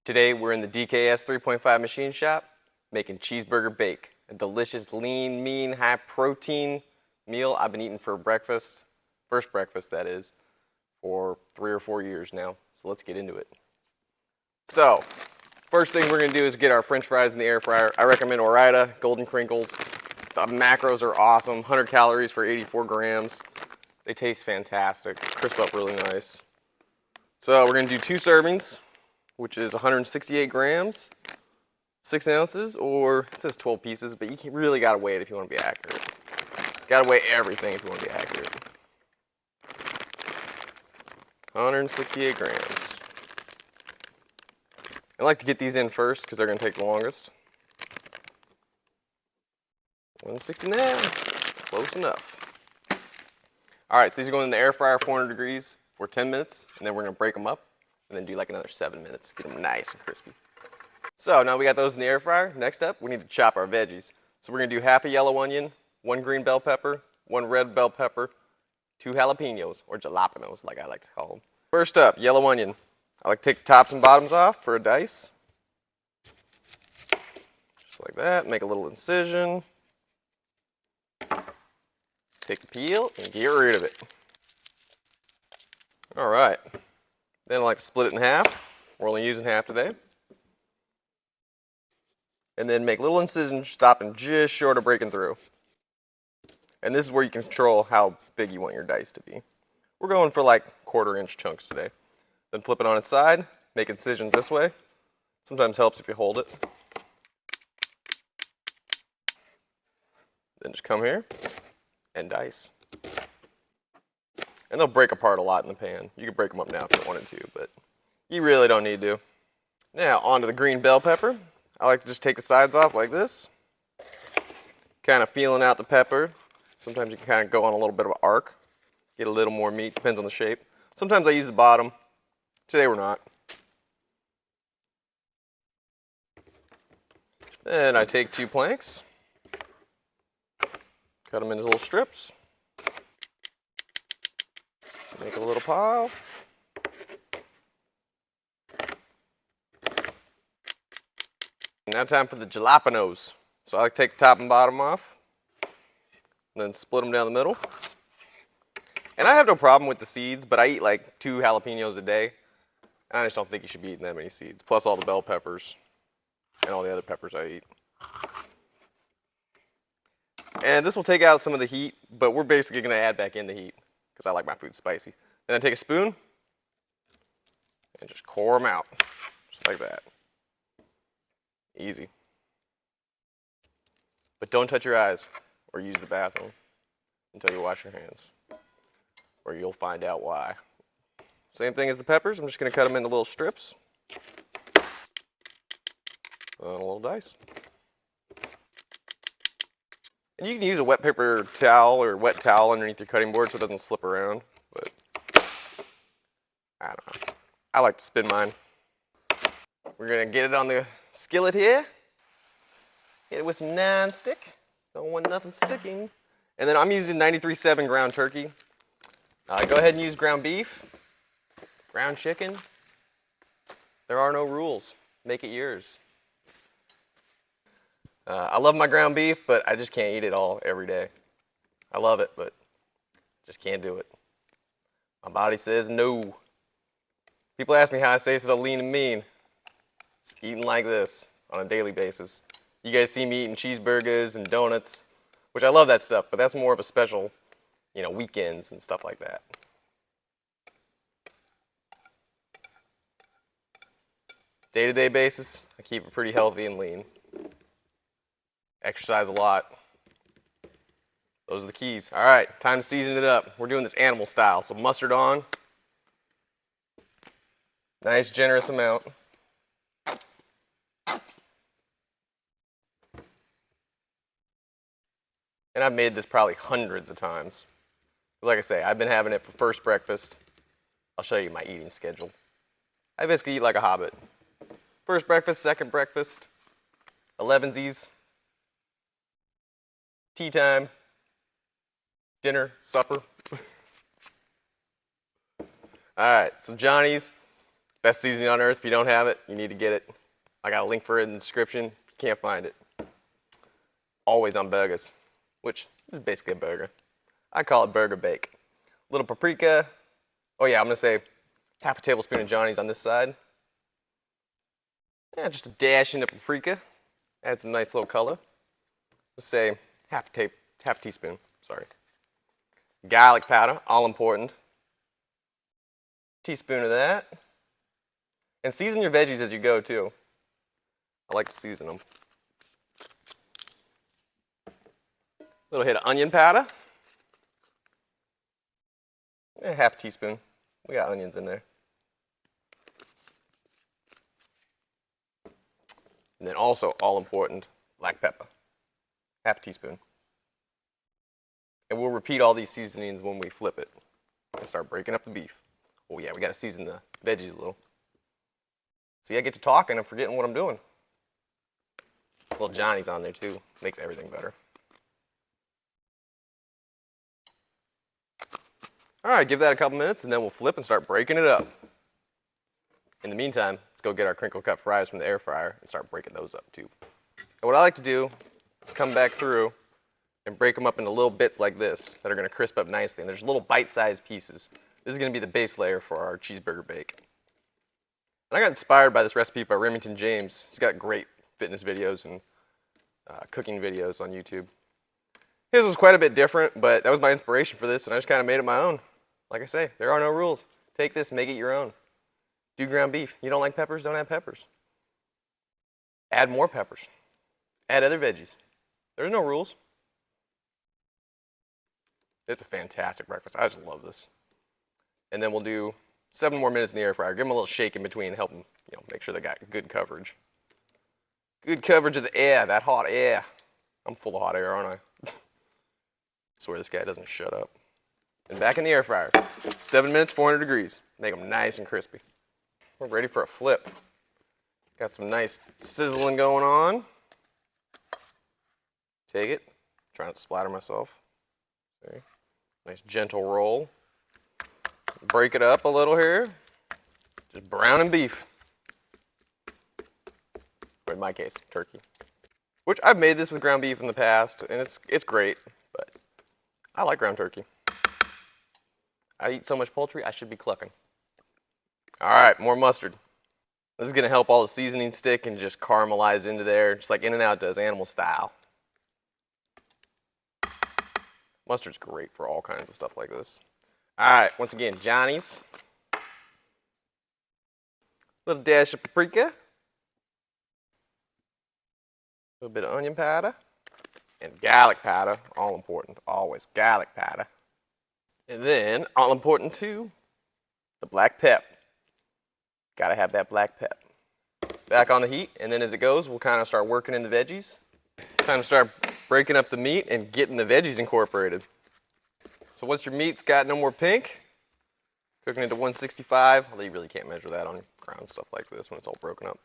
Today we're in the DKS 3.5 machine shop making Cheeseburger Bake, a delicious, lean, mean, high-protein meal I've been eating for breakfast, first breakfast that is, for 3 or 4 years now. So let's get into it. So, first thing we're going to do is get our french fries in the air fryer. I recommend Ore-Ida, Golden Crinkles. The macros are awesome, 100 calories for 84 grams. They taste fantastic, crisp up really nice. So we're going to do 2 servings, which is 168 grams, 6 ounces, or it says 12 pieces, but you really got to weigh it if you want to be accurate. Got to weigh everything if you want to be accurate. 168 grams. I like to get these in first because they're going to take the longest. 169, close enough. All right, so these are going in the air fryer 400 degrees for 10 minutes, and then we're going to break them up and then do like another 7 minutes, get them nice and crispy. So now we got those in the air fryer. Next up, we need to chop our veggies. So we're going to do half a yellow onion, 1 green bell pepper, 1 red bell pepper, 2 jalapenos, or jalapenos like I like to call them. First up, yellow onion. I like to take the tops and bottoms off for a dice. Just like that, make a little incision. Take the peel and get rid of it. All right. Then I like to split it in half. We're only using half today. And then make little incisions, stopping just short of breaking through. And this is where you control how big you want your dice to be. We're going for like 1/4 inch chunks today. Then flip it on its side, make incisions this way. Sometimes helps if you hold it. Then just come here and dice. And they'll break apart a lot in the pan. You can break them up now if you wanted to, but you really don't need to. Now, onto the green bell pepper. I like to just take the sides off like this. Kind of feeling out the pepper. Sometimes you can kind of go on a little bit of an arc. Get a little more meat, depends on the shape. Sometimes I use the bottom. Today we're not. Then I take 2 planks. Cut them into little strips. Make a little pile. Now time for the jalapenos. So I like to take the top and bottom off, and then split them down the middle. And I have no problem with the seeds, but I eat like 2 jalapenos a day. And I just don't think you should be eating that many seeds, plus all the bell peppers and all the other peppers I eat. And this will take out some of the heat, but we're basically going to add back in the heat because I like my food spicy. Then I take a spoon and just core them out, just like that. Easy. But don't touch your eyes or use the bathroom until you wash your hands, or you'll find out why. Same thing as the peppers. I'm just going to cut them into little strips. And a little dice. And you can use a wet paper towel or wet towel underneath your cutting board so it doesn't slip around, but I don't know. I like to spin mine. We're going to get it on the skillet here. Hit it with some non-stick. Don't want nothing sticking. And then I'm using 93.7 ground turkey. Go ahead and use ground beef, ground chicken. There are no rules. Make it yours. I love my ground beef, but I just can't eat it all every day. I love it, but just can't do it. My body says no. People ask me how I stay so lean and mean. Just eating like this on a daily basis. You guys see me eating cheeseburgers and donuts, which I love that stuff, but that's more of a special, weekends and stuff like that. Day-to-day basis, I keep it pretty healthy and lean. Exercise a lot. Those are the keys. All right, time to season it up. We're doing this animal style, so mustard on. Nice, generous amount. And I've made this probably hundreds of times. Like I say, I've been having it for first breakfast. I'll show you my eating schedule. I basically eat like a hobbit. First breakfast, second breakfast, 11sies, tea time, dinner, supper. All right, so Johnny's, Best seasoning on earth. If you don't have it, you need to get it. I got a link for it in the description. If you can't find it. Always on burgers, which is basically a burger. I call it burger bake. Little paprika. Oh yeah, I'm gonna say half a tablespoon of Johnny's on this side. Yeah, just a dash into paprika. Add some nice little color. Let's say half teaspoon. Sorry. Garlic powder, all important. Teaspoon of that. And season your veggies as you go too. I like to season them. Little hit of onion powder. Half teaspoon. We got onions in there. And then also, all important, black pepper. Half teaspoon. And we'll repeat all these seasonings when we flip it. And start breaking up the beef. Oh yeah, we gotta season the veggies a little. See, I get to talking, I'm forgetting what I'm doing. A little Johnny's on there too. Makes everything better. Alright, give that a couple minutes and then we'll flip and start breaking it up. In the meantime, let's go get our crinkle cut fries from the air fryer and start breaking those up too. And what I like to do is come back through and break them up into little bits like this that are going to crisp up nicely. And there's little bite-sized pieces. This is going to be the base layer for our cheeseburger bake. And I got inspired by this recipe by Remington James. He's got great fitness videos and cooking videos on YouTube. His was quite a bit different, but that was my inspiration for this, and I just kind of made it my own. Like I say, there are no rules. Take this, make it your own. Do ground beef. You don't like peppers? Don't add peppers. Add more peppers. Add other veggies. There's no rules. It's a fantastic breakfast. I just love this. And then we'll do 7 more minutes in the air fryer. Give them a little shake in between, help them, make sure they got good coverage. Good coverage of the air, that hot air. I'm full of hot air, aren't I? Swear this guy doesn't shut up. And back in the air fryer. 7 minutes, 400 degrees. Make them nice and crispy. We're ready for a flip. Got some nice sizzling going on. Take it. Try not to splatter myself. Okay. Nice gentle roll. Break it up a little here. Just browning beef. Or in my case, turkey. Which I've made this with ground beef in the past, and it's great, but I like ground turkey. I eat so much poultry, I should be clucking. All right, more mustard. This is gonna help all the seasoning stick and just caramelize into there, just like In-N-Out does, animal style. Mustard's great for all kinds of stuff like this. All right, once again, Johnny's. Little dash of paprika. A little bit of onion powder. And garlic powder, all important, always garlic powder. And then, all important too, the black pep. Gotta have that black pep. Back on the heat, and then as it goes, we'll kind of start working in the veggies. Time to start breaking up the meat and getting the veggies incorporated. So once your meat's got no more pink, cooking it to 165, although you really can't measure that on ground stuff like this when it's all broken up.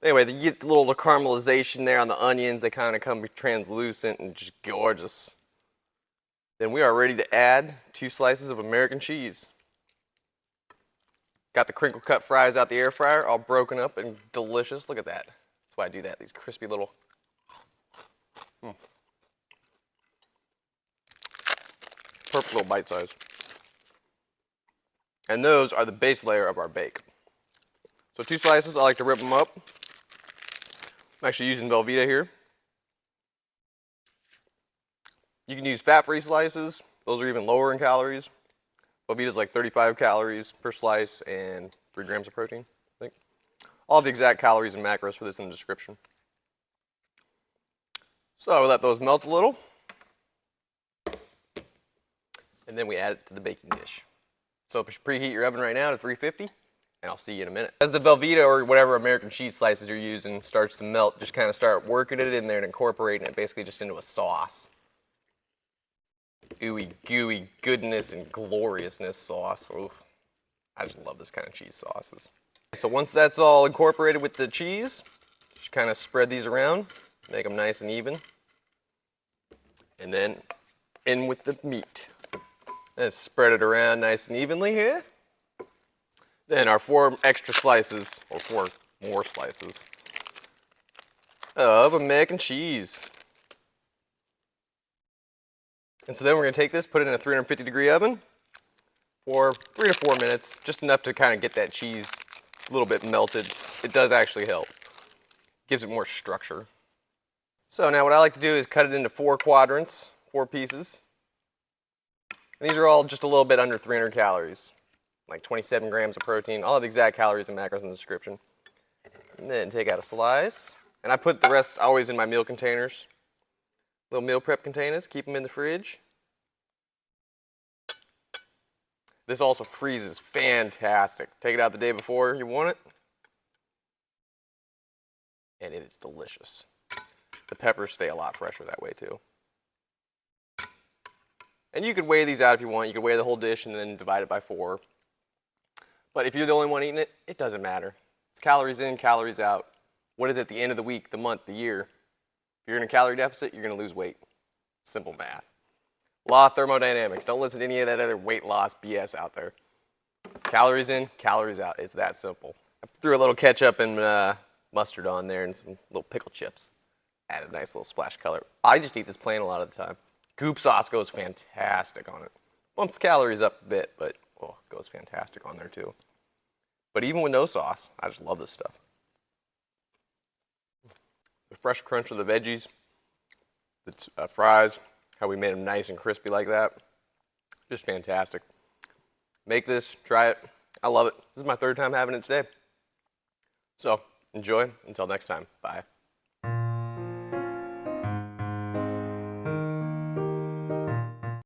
Anyway, you get a little caramelization there on the onions. They kind of come translucent and just gorgeous. Then we are ready to add 2 slices of American cheese. Got the crinkle cut fries out the air fryer, all broken up and delicious. Look at that. That's why I do that. These crispy little. Perfect little bite size. And those are the base layer of our bake. So 2 slices, I like to rip them up. I'm actually using Velveeta here. You can use fat-free slices. Those are even lower in calories. Velveeta's like 35 calories per slice and 3 grams of protein, I think. I'll have the exact calories and macros for this in the description. So we let those melt a little. And then we add it to the baking dish. So preheat your oven right now to 350, and I'll see you in a minute. As the Velveeta or whatever American cheese slices you're using starts to melt, just kind of start working it in there and incorporating it basically just into a sauce. Ooey gooey goodness and gloriousness sauce. Oof. I just love this kind of cheese sauces. So once that's all incorporated with the cheese, just kind of spread these around, make them nice and even. And then in with the meat. Let's spread it around nice and evenly here. Then our 4 extra slices, or 4 more slices, of a mac and cheese. And so then we're going to take this, put it in a 350-degree oven for 3 to 4 minutes, just enough to kind of get that cheese a little bit melted. It does actually help. Gives it more structure. So now what I like to do is cut it into 4 quadrants, 4 pieces. And these are all just a little bit under 300 calories, like 27 grams of protein. I'll have the exact calories and macros in the description. And then take out a slice. And I put the rest always in my meal containers. Little meal prep containers, keep them in the fridge. This also freezes fantastic. Take it out the day before you want it. And it is delicious. The peppers stay a lot fresher that way too. And you could weigh these out if you want. You could weigh the whole dish and then divide it by 4. But if you're the only one eating it, it doesn't matter. It's calories in, calories out. What is it at the end of the week, the month, the year? If you're in a calorie deficit, you're going to lose weight. Simple math. Law of thermodynamics. Don't listen to any of that other weight loss BS out there. Calories in, calories out. It's that simple. I threw a little ketchup and mustard on there and some little pickle chips. Add a nice little splash of color. I just eat this plain a lot of the time. Goop sauce goes fantastic on it. Bumps the calories up a bit, but it goes fantastic on there too. But even with no sauce, I just love this stuff. The fresh crunch of the veggies, the fries, how we made them nice and crispy like that. Just fantastic. Make this, try it. I love it. This is my 3rd time having it today. So enjoy. Until next time. Bye.